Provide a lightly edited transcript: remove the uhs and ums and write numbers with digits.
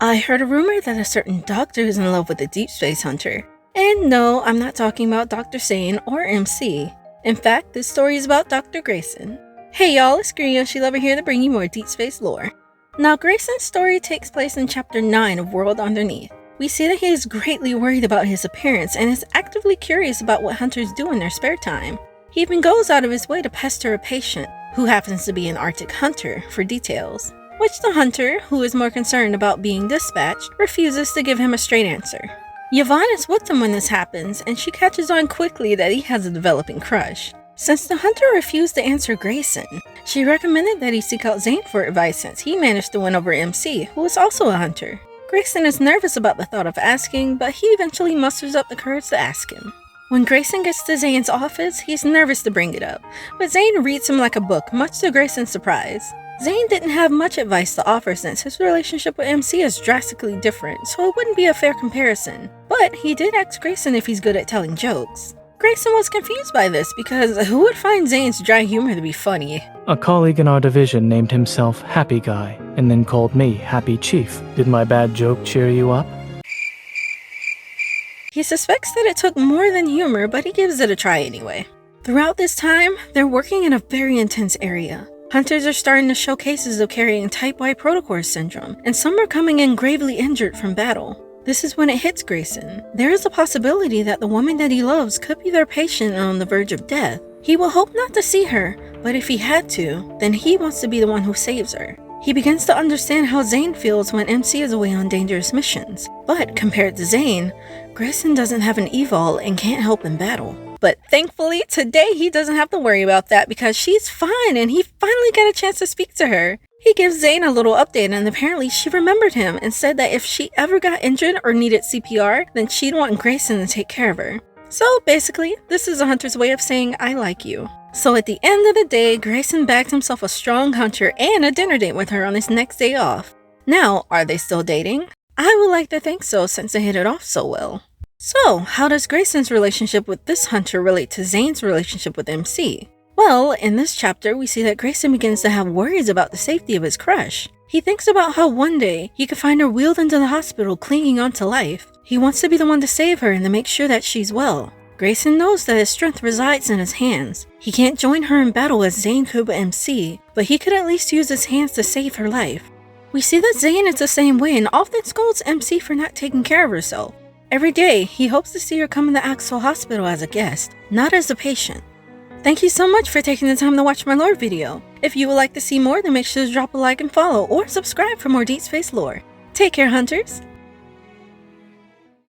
I heard a rumor that a certain doctor is in love with a deep space hunter. And no, I'm not talking about Dr. Sane or MC. In fact, this story is about Dr. Greyson. Hey y'all, it's Green Yoshi Lover here to bring you more deep space lore. Now, Greyson's story takes place in Chapter 9 of World Underneath. We see that he is greatly worried about his appearance and is actively curious about what hunters do in their spare time. He even goes out of his way to pester a patient, who happens to be an Arctic hunter, for details, which the hunter, who is more concerned about being dispatched, refuses to give him a straight answer. Yvonne is with him when this happens, and she catches on quickly that he has a developing crush. Since the hunter refused to answer Greyson, she recommended that he seek out Zane for advice since he managed to win over MC, who is also a hunter. Greyson is nervous about the thought of asking, but he eventually musters up the courage to ask him. When Greyson gets to Zane's office, he's nervous to bring it up, but Zane reads him like a book, much to Greyson's surprise. Zane didn't have much advice to offer since his relationship with MC is drastically different, so it wouldn't be a fair comparison, but he did ask Greyson if he's good at telling jokes. Greyson was confused by this because who would find Zane's dry humor to be funny? A colleague in our division named himself Happy Guy, and then called me Happy Chief. Did my bad joke cheer you up? He suspects that it took more than humor, but he gives it a try anyway. Throughout this time, they're working in a very intense area. Hunters are starting to show cases of carrying type Y protocord syndrome, and some are coming in gravely injured from battle. This is when it hits Greyson. There is a possibility that the woman that he loves could be their patient and on the verge of death. He will hope not to see her, but if he had to, then he wants to be the one who saves her. He begins to understand how Zane feels when MC is away on dangerous missions, but compared to Zane, Greyson doesn't have an evol and can't help in battle. But thankfully, today he doesn't have to worry about that because she's fine and he finally got a chance to speak to her. He gives Zane a little update and apparently she remembered him and said that if she ever got injured or needed CPR, then she'd want Greyson to take care of her. So basically, this is a hunter's way of saying, I like you. So at the end of the day, Greyson bagged himself a strong hunter and a dinner date with her on his next day off. Now, are they still dating? I would like to think so since they hit it off so well. So, how does Greyson's relationship with this hunter relate to Zane's relationship with MC? Well, in this chapter, we see that Greyson begins to have worries about the safety of his crush. He thinks about how one day he could find her wheeled into the hospital clinging on to life. He wants to be the one to save her and to make sure that she's well. Greyson knows that his strength resides in his hands. He can't join her in battle as Zane could with MC, but he could at least use his hands to save her life. We see that Zane is the same way and often scolds MC for not taking care of herself. Every day, he hopes to see her come in the Axel Hospital as a guest, not as a patient. Thank you so much for taking the time to watch my lore video. If you would like to see more, then make sure to drop a like and follow, or subscribe for more Deep Space lore. Take care, hunters!